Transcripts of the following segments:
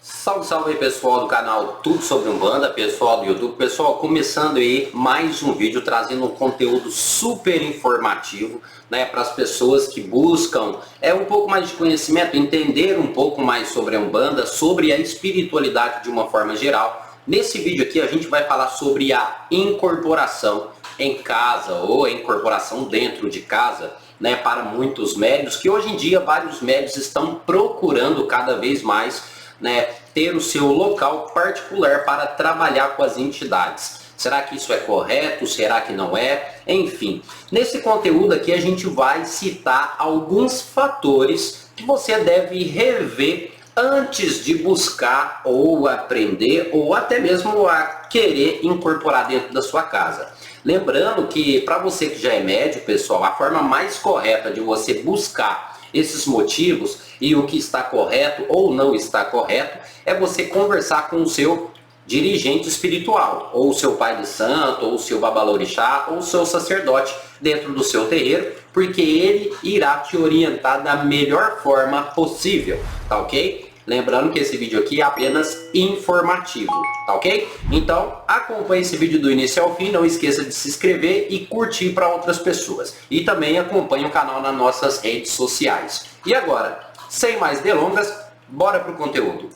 Salve, salve aí pessoal do canal Tudo Sobre Umbanda, pessoal do YouTube. Pessoal, começando aí mais um vídeo trazendo um conteúdo super informativo, né, para as pessoas que buscam um pouco mais de conhecimento, entender um pouco mais sobre a Umbanda, sobre a espiritualidade de uma forma geral. Nesse vídeo aqui a gente vai falar sobre a incorporação em casa ou a incorporação dentro de casa, né, para muitos médiuns, que hoje em dia vários médiuns estão procurando cada vez mais, né, ter o seu local particular para trabalhar com as entidades. Será que isso é correto? Será que não é? Enfim, nesse conteúdo aqui a gente vai citar alguns fatores que você deve rever antes de buscar ou aprender ou até mesmo a querer incorporar dentro da sua casa. Lembrando que para você que já é médium, pessoal, a forma mais correta de você buscar esses motivos e o que está correto ou não está correto é você conversar com o seu dirigente espiritual, ou o seu pai de santo, ou o seu babalorixá, ou o seu sacerdote dentro do seu terreiro, porque ele irá te orientar da melhor forma possível, tá ok? Lembrando que esse vídeo aqui é apenas informativo, tá ok? Então acompanhe esse vídeo do início ao fim, não esqueça de se inscrever e curtir para outras pessoas. E também acompanhe o canal nas nossas redes sociais. E agora, sem mais delongas, bora pro conteúdo.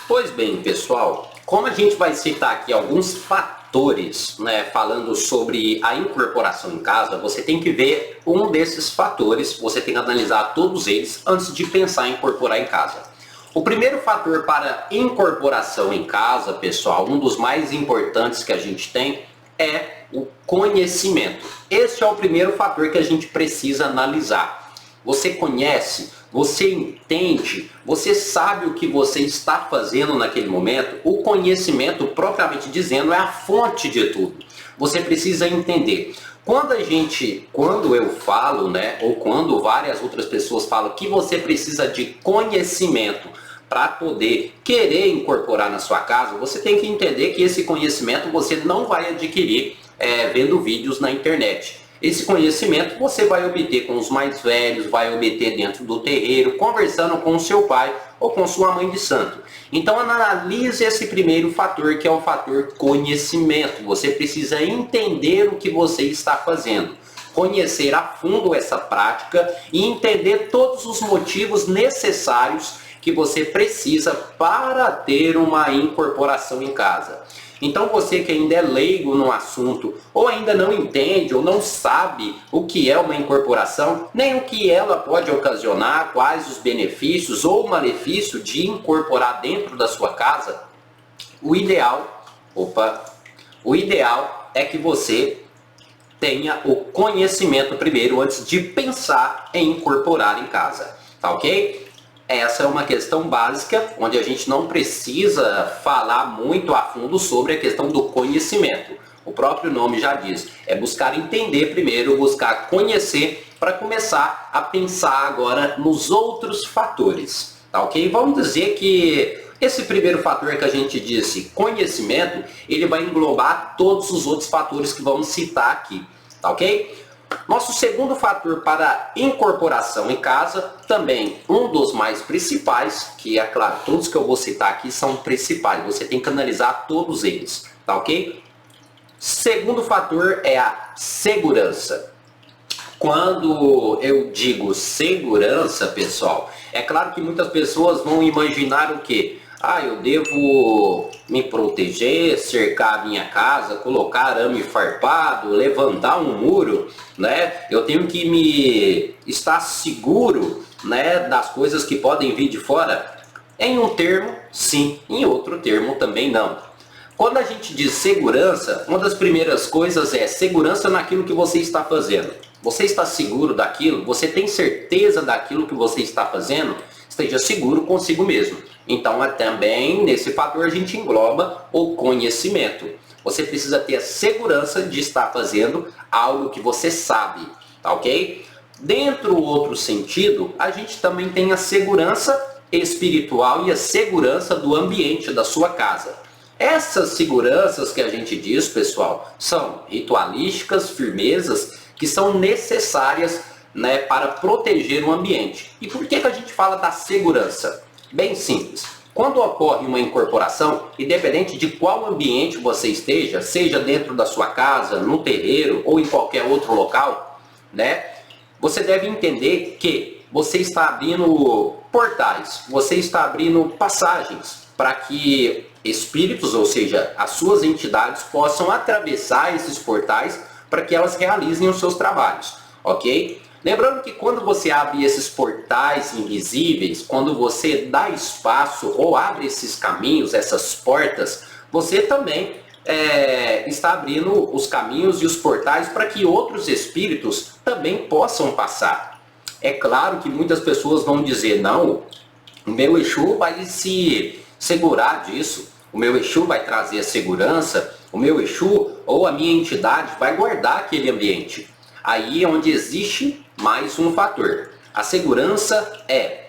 Pois bem, pessoal, como a gente vai citar aqui alguns fatores, né, falando sobre a incorporação em casa, você tem que ver um desses fatores, você tem que analisar todos eles antes de pensar em incorporar em casa. O primeiro fator para incorporação em casa, pessoal, um dos mais importantes que a gente tem é o conhecimento. Esse é o primeiro fator que a gente precisa analisar. Você conhece? Você entende? Você sabe o que você está fazendo naquele momento? O conhecimento, propriamente dizendo, é a fonte de tudo. Você precisa entender. Quando eu falo, né, ou quando várias outras pessoas falam que você precisa de conhecimento para poder querer incorporar na sua casa, você tem que entender que esse conhecimento você não vai adquirir vendo vídeos na internet. Esse conhecimento você vai obter com os mais velhos, vai obter dentro do terreiro, conversando com o seu pai ou com sua mãe de santo. Então analise esse primeiro fator, que é o fator conhecimento. Você precisa entender o que você está fazendo, conhecer a fundo essa prática e entender todos os motivos necessários que você precisa para ter uma incorporação em casa. Então você que ainda é leigo no assunto, ou ainda não entende, ou não sabe o que é uma incorporação, nem o que ela pode ocasionar, quais os benefícios ou malefícios de incorporar dentro da sua casa, o ideal é que você tenha o conhecimento primeiro antes de pensar em incorporar em casa, tá ok? Essa é uma questão básica, onde a gente não precisa falar muito a fundo sobre a questão do conhecimento. O próprio nome já diz, é buscar entender primeiro, buscar conhecer, para começar a pensar agora nos outros fatores, tá ok? Vamos dizer que esse primeiro fator que a gente disse, conhecimento, ele vai englobar todos os outros fatores que vamos citar aqui, tá ok? Nosso segundo fator para incorporação em casa, também um dos mais principais, que é claro, todos que eu vou citar aqui são principais, você tem que analisar todos eles, tá ok? Segundo fator é a segurança. Quando eu digo segurança, pessoal, é claro que muitas pessoas vão imaginar o quê? Eu devo me proteger, cercar a minha casa, colocar arame farpado, levantar um muro, né? Eu tenho que estar seguro, né, das coisas que podem vir de fora. Em um termo, sim. Em outro termo, também não. Quando a gente diz segurança, uma das primeiras coisas é segurança naquilo que você está fazendo. Você está seguro daquilo? Você tem certeza daquilo que você está fazendo? Esteja seguro consigo mesmo. Então, também nesse fator a gente engloba o conhecimento. Você precisa ter a segurança de estar fazendo algo que você sabe, tá ok? Dentro do outro sentido, a gente também tem a segurança espiritual e a segurança do ambiente da sua casa. Essas seguranças que a gente diz, pessoal, são ritualísticas, firmezas, que são necessárias, né, para proteger o ambiente. E por que a gente fala da segurança? Bem simples. Quando ocorre uma incorporação, independente de qual ambiente você esteja, seja dentro da sua casa, no terreiro ou em qualquer outro local, né, você deve entender que você está abrindo portais, você está abrindo passagens para que espíritos, ou seja, as suas entidades, possam atravessar esses portais para que elas realizem os seus trabalhos, ok? Lembrando que quando você abre esses portais invisíveis, quando você dá espaço ou abre esses caminhos, essas portas, você também está abrindo os caminhos e os portais para que outros espíritos também possam passar. É claro que muitas pessoas vão dizer, não, o meu Exu vai se segurar disso, o meu Exu vai trazer a segurança, o meu Exu ou a minha entidade vai guardar aquele ambiente. Aí é onde existe mais um fator. A segurança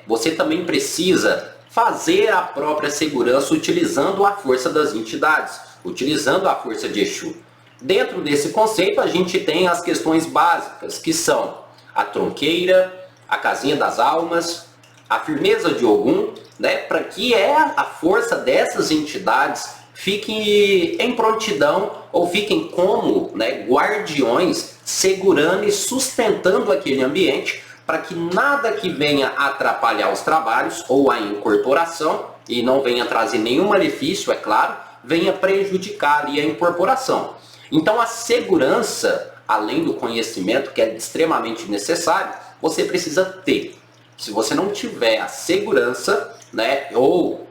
você também precisa fazer a própria segurança utilizando a força das entidades, utilizando a força de Exu. Dentro desse conceito a gente tem as questões básicas, que são a tronqueira, a casinha das almas, a firmeza de Ogum, né, para que a força dessas entidades fiquem em prontidão ou fiquem como, né, guardiões, segurando e sustentando aquele ambiente para que nada que venha atrapalhar os trabalhos ou a incorporação, e não venha trazer nenhum malefício, é claro, venha prejudicar ali a incorporação. Então a segurança, além do conhecimento que é extremamente necessário, você precisa ter. Se você não tiver a segurança, né, ou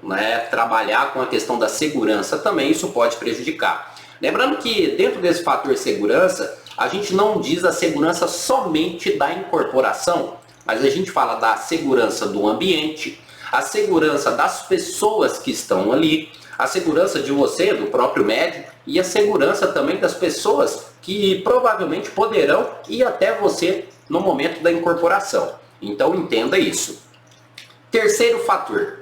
trabalhar com a questão da segurança também, isso pode prejudicar. Lembrando que dentro desse fator segurança, a gente não diz a segurança somente da incorporação, mas a gente fala da segurança do ambiente, a segurança das pessoas que estão ali, a segurança de você, do próprio médico, e a segurança também das pessoas que provavelmente poderão ir até você no momento da incorporação. Então entenda isso. Terceiro fator,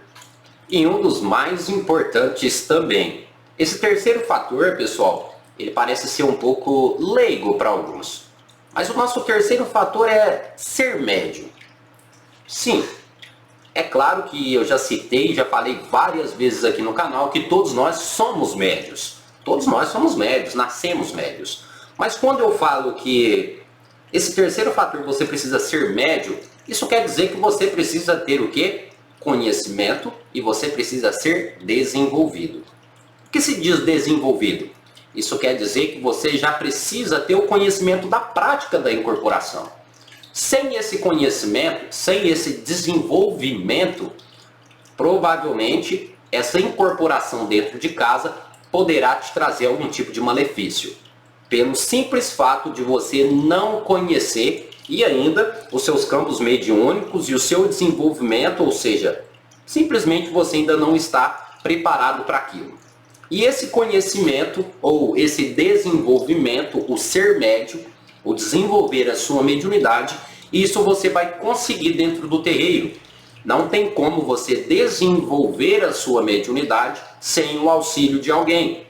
e um dos mais importantes também. Esse terceiro fator, pessoal, ele parece ser um pouco leigo para alguns. Mas o nosso terceiro fator é ser médium. Sim, é claro que eu já citei, já falei várias vezes aqui no canal que todos nós somos médios. Todos nós somos médios, nascemos médios. Mas quando eu falo que esse terceiro fator você precisa ser médio, isso quer dizer que você precisa ter o quê? Conhecimento, e você precisa ser desenvolvido. O que se diz desenvolvido? Isso quer dizer que você já precisa ter o conhecimento da prática da incorporação. Sem esse conhecimento, sem esse desenvolvimento, provavelmente essa incorporação dentro de casa poderá te trazer algum tipo de malefício. Pelo simples fato de você não conhecer e ainda os seus campos mediúnicos e o seu desenvolvimento, ou seja, simplesmente você ainda não está preparado para aquilo. E esse conhecimento ou esse desenvolvimento, o ser médium, o desenvolver a sua mediunidade, isso você vai conseguir dentro do terreiro. Não tem como você desenvolver a sua mediunidade sem o auxílio de alguém.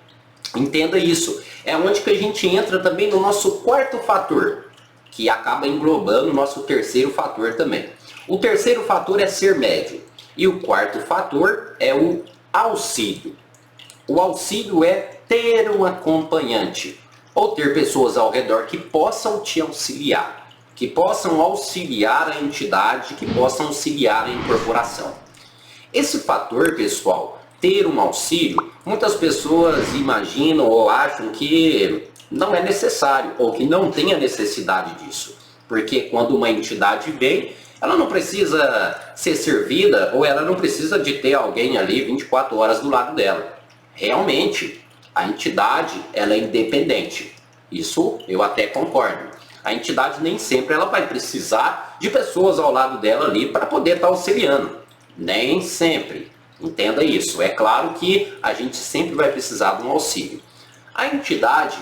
Entenda isso. É onde que a gente entra também no nosso quarto fator, que acaba englobando o nosso terceiro fator também. O terceiro fator é ser médium. E o quarto fator é o auxílio. O auxílio é ter um acompanhante, ou ter pessoas ao redor que possam te auxiliar, que possam auxiliar a entidade, que possam auxiliar a incorporação. Esse fator, pessoal, ter um auxílio, muitas pessoas imaginam ou acham que não é necessário, ou que não tem a necessidade disso. Porque quando uma entidade vem, ela não precisa ser servida, ou ela não precisa de ter alguém ali 24 horas do lado dela. Realmente, a entidade ela é independente. Isso eu até concordo. A entidade nem sempre ela vai precisar de pessoas ao lado dela ali para poder estar auxiliando. Nem sempre. Entenda isso. É claro que a gente sempre vai precisar de um auxílio. A entidade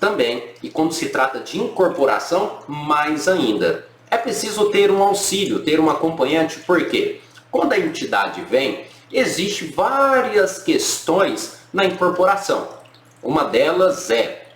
também, e quando se trata de incorporação, mais ainda. É preciso ter um auxílio, ter um acompanhante, porque quando a entidade vem, existem várias questões na incorporação. Uma delas é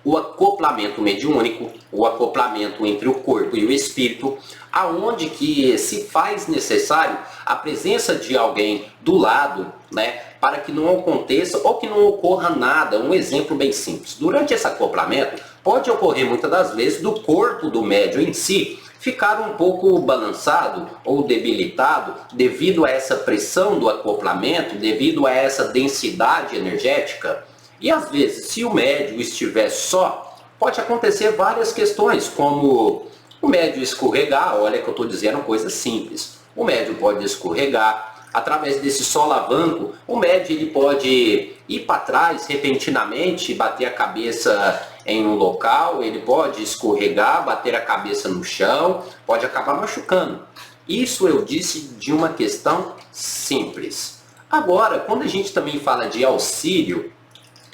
o acoplamento mediúnico, o acoplamento entre o corpo e o espírito, aonde que se faz necessário a presença de alguém do lado, né, para que não aconteça ou que não ocorra nada. Um exemplo bem simples. Durante esse acoplamento, pode ocorrer muitas das vezes do corpo do médium em si ficar um pouco balançado ou debilitado devido a essa pressão do acoplamento, devido a essa densidade energética. E às vezes, se o médium estiver só, pode acontecer várias questões, como o médium escorregar. Olha que eu estou dizendo coisas simples. O médium pode escorregar, através desse solavanco, o médium ele pode ir para trás repentinamente, bater a cabeça em um local, ele pode escorregar, bater a cabeça no chão, pode acabar machucando. Isso eu disse de uma questão simples. Agora, quando a gente também fala de auxílio,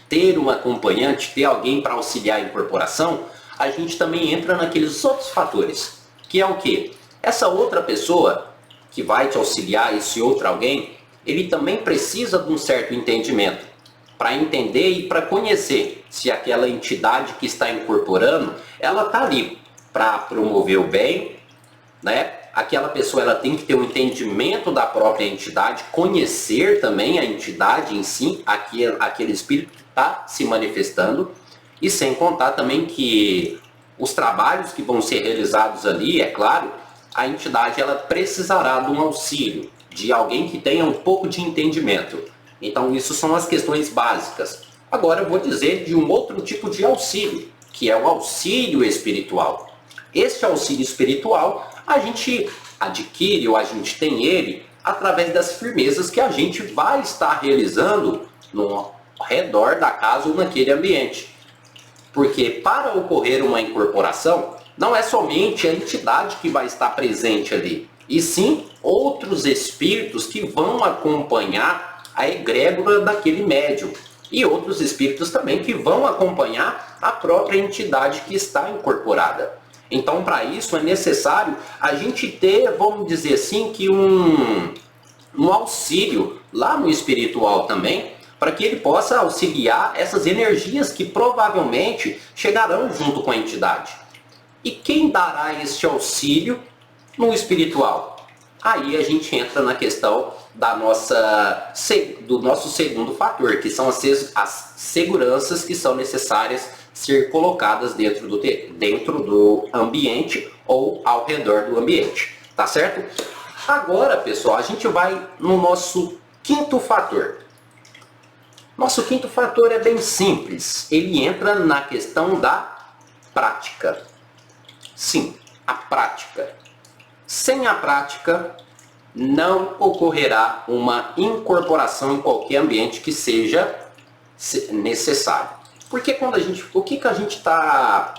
ter um acompanhante, ter alguém para auxiliar a incorporação, a gente também entra naqueles outros fatores, que é o quê? Essa outra pessoa que vai te auxiliar, esse outro alguém, ele também precisa de um certo entendimento, para entender e para conhecer se aquela entidade que está incorporando, ela está ali para promover o bem, né? Aquela pessoa ela tem que ter um entendimento da própria entidade, conhecer também a entidade em si, aquele espírito que está se manifestando, e sem contar também que os trabalhos que vão ser realizados ali, é claro, a entidade ela precisará de um auxílio, de alguém que tenha um pouco de entendimento. Então isso são as questões básicas. Agora eu vou dizer de um outro tipo de auxílio, que é o auxílio espiritual. Este auxílio espiritual a gente adquire ou a gente tem ele através das firmezas que a gente vai estar realizando no redor da casa ou naquele ambiente. Porque para ocorrer uma incorporação, não é somente a entidade que vai estar presente ali, e sim outros espíritos que vão acompanhar a egrégora daquele médium. E outros espíritos também que vão acompanhar a própria entidade que está incorporada. Então, para isso é necessário a gente ter, vamos dizer assim, que um auxílio lá no espiritual também, para que ele possa auxiliar essas energias que provavelmente chegarão junto com a entidade. E quem dará este auxílio no espiritual? Aí a gente entra na questão do nosso segundo fator, que são as seguranças que são necessárias ser colocadas dentro do ambiente ou ao redor do ambiente, tá certo? Agora, pessoal, a gente vai no nosso quinto fator. Nosso quinto fator é bem simples, ele entra na questão da prática. Sim, a prática. Sem a prática, não ocorrerá uma incorporação em qualquer ambiente que seja necessário. Porque o que a gente está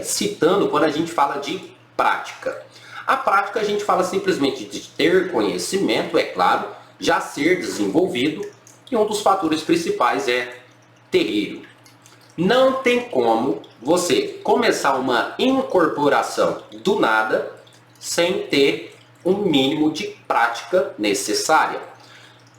citando quando a gente fala de prática? A prática a gente fala simplesmente de ter conhecimento, é claro, já ser desenvolvido, e um dos fatores principais é terreiro. Não tem como você começar uma incorporação do nada sem ter um mínimo de prática necessária.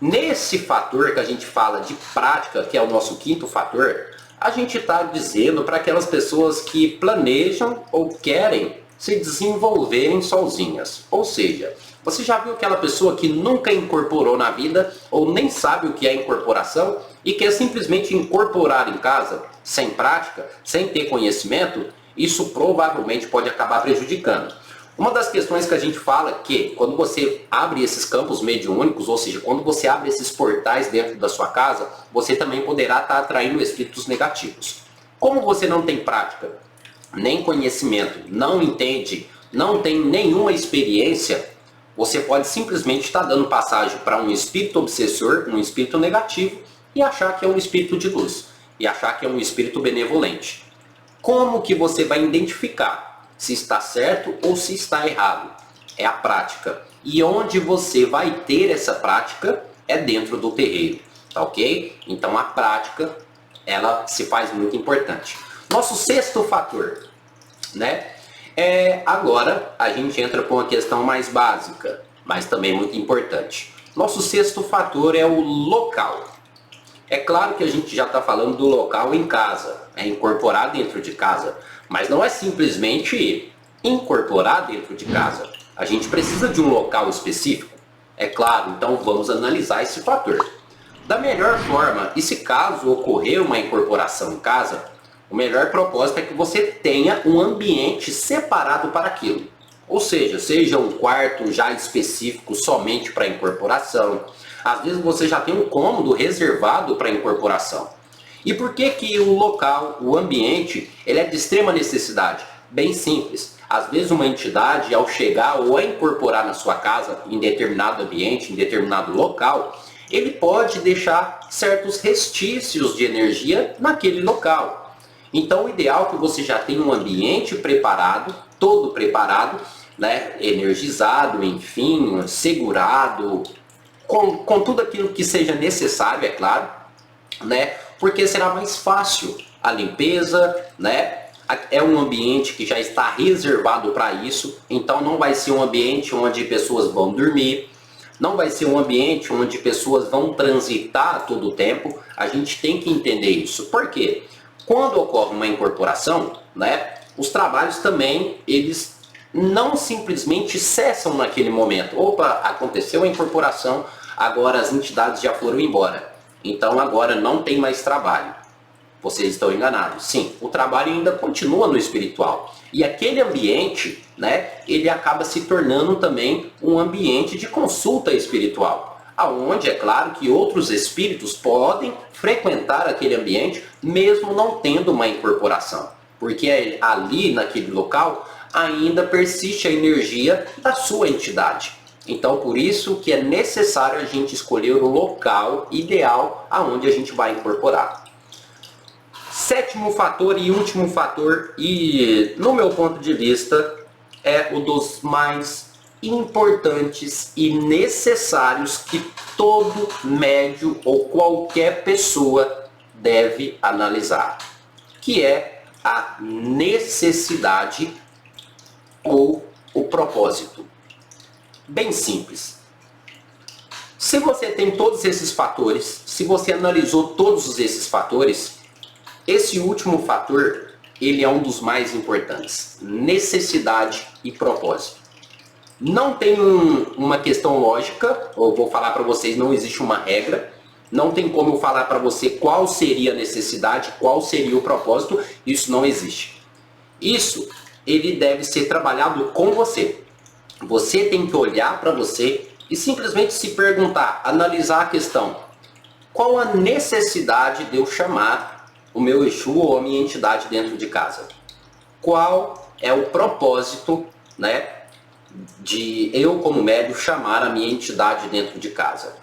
Nesse fator que a gente fala de prática, que é o nosso quinto fator, a gente está dizendo para aquelas pessoas que planejam ou querem se desenvolverem sozinhas. Ou seja, você já viu aquela pessoa que nunca incorporou na vida ou nem sabe o que é incorporação e quer simplesmente incorporar em casa, sem prática, sem ter conhecimento? Isso provavelmente pode acabar prejudicando. Uma das questões que a gente fala é que quando você abre esses campos mediúnicos, ou seja, quando você abre esses portais dentro da sua casa, você também poderá estar atraindo espíritos negativos. Como você não tem prática, nem conhecimento, não entende, não tem nenhuma experiência, você pode simplesmente estar dando passagem para um espírito obsessor, um espírito negativo, e achar que é um espírito de luz, e achar que é um espírito benevolente. Como que você vai identificar se está certo ou se está errado? é a prática. E onde você vai ter essa prática é dentro do terreiro, tá ok? Então a prática, ela se faz muito importante. Nosso sexto fator, né? Agora a gente entra com uma questão mais básica, mas também muito importante. Nosso sexto fator é o local. É claro que a gente já está falando do local em casa, é incorporar dentro de casa, mas não é simplesmente incorporar dentro de casa. A gente precisa de um local específico, é claro, então vamos analisar esse fator. Da melhor forma, e se caso ocorrer uma incorporação em casa, o melhor propósito é que você tenha um ambiente separado para aquilo. Ou seja um quarto já específico somente para incorporação. Às vezes você já tem um cômodo reservado para incorporação. E por que que o local, o ambiente, ele é de extrema necessidade? Bem simples. Às vezes uma entidade, ao chegar ou a incorporar na sua casa, em determinado ambiente, em determinado local, ele pode deixar certos restícios de energia naquele local. Então o ideal é que você já tenha um ambiente preparado, todo preparado, né, energizado, enfim, segurado, com tudo aquilo que seja necessário, é claro, né, porque será mais fácil a limpeza, né, é um ambiente que já está reservado para isso, então não vai ser um ambiente onde pessoas vão dormir, não vai ser um ambiente onde pessoas vão transitar a todo tempo. A gente tem que entender isso. Por quê? Quando ocorre uma incorporação, né, os trabalhos também, eles não simplesmente cessam naquele momento. Opa, aconteceu a incorporação, agora as entidades já foram embora. Então agora não tem mais trabalho. Vocês estão enganados. Sim, o trabalho ainda continua no espiritual. E aquele ambiente, né, ele acaba se tornando também um ambiente de consulta espiritual. Aonde é claro que outros espíritos podem frequentar aquele ambiente, mesmo não tendo uma incorporação. Porque ali, naquele local, ainda persiste a energia da sua entidade. Então, por isso que é necessário a gente escolher o local ideal aonde a gente vai incorporar. Sétimo fator e último fator, e no meu ponto de vista, é o dos mais importantes e necessários que todo médium ou qualquer pessoa deve analisar, que é a necessidade ou o propósito. Bem simples. Se você tem todos esses fatores, se você analisou todos esses fatores, esse último fator, ele é um dos mais importantes. Necessidade e propósito. Não tem uma questão lógica, eu vou falar para vocês, não existe uma regra. Não tem como eu falar para você qual seria a necessidade, qual seria o propósito. Isso não existe. Isso, ele deve ser trabalhado com você. Você tem que olhar para você e simplesmente se perguntar, analisar a questão. Qual a necessidade de eu chamar o meu Exu ou a minha entidade dentro de casa? Qual é o propósito, né, de eu como médium chamar a minha entidade dentro de casa?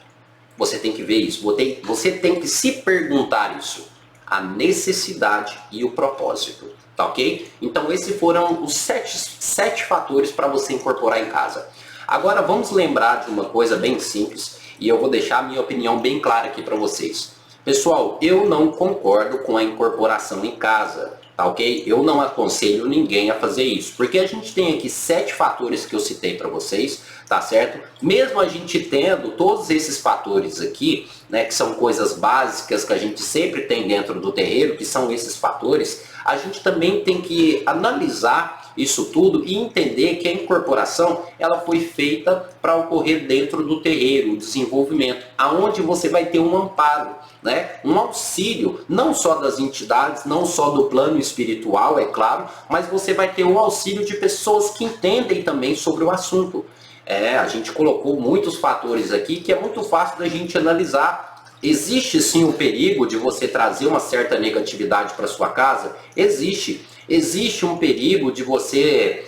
Você tem que ver isso, você tem que se perguntar isso. A necessidade e o propósito, tá ok? Então esses foram os sete fatores para você incorporar em casa. Agora vamos lembrar de uma coisa bem simples, e eu vou deixar a minha opinião bem clara aqui para vocês. Pessoal, eu não concordo com a incorporação em casa, tá ok? Eu não aconselho ninguém a fazer isso, porque a gente tem aqui 7 fatores que eu citei para vocês, tá certo? Mesmo a gente tendo todos esses fatores aqui, né, que são coisas básicas que a gente sempre tem dentro do terreiro, que são esses fatores, a gente também tem que analisar isso tudo e entender que a incorporação ela foi feita para ocorrer dentro do terreiro, o desenvolvimento, aonde você vai ter um amparo, né? Um auxílio, não só das entidades, não só do plano espiritual, é claro, mas você vai ter o auxílio de pessoas que entendem também sobre o assunto. A gente colocou muitos fatores aqui que é muito fácil da gente analisar. Existe sim o perigo de você trazer uma certa negatividade para sua casa? Existe. Existe um perigo de você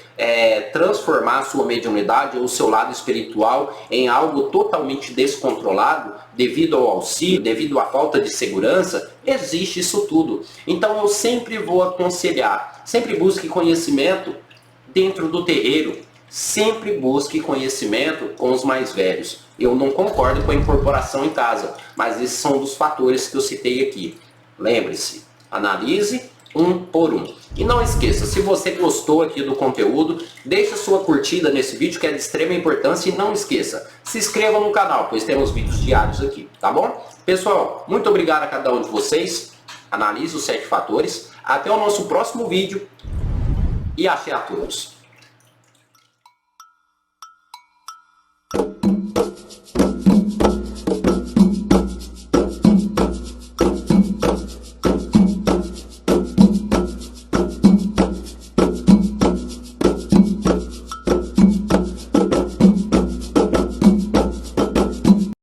transformar a sua mediunidade ou o seu lado espiritual em algo totalmente descontrolado devido ao auxílio, devido à falta de segurança? Existe isso tudo. Então eu sempre vou aconselhar, sempre busque conhecimento dentro do terreiro. sempre busque conhecimento com os mais velhos. Eu não concordo com a incorporação em casa, mas esses são dos fatores que eu citei aqui. Lembre-se, analise um por um. E não esqueça, se você gostou aqui do conteúdo, deixe a sua curtida nesse vídeo que é de extrema importância e não esqueça, se inscreva no canal, pois temos vídeos diários aqui, tá bom? Pessoal, muito obrigado a cada um de vocês, analise os 7 fatores, até o nosso próximo vídeo e axé a todos.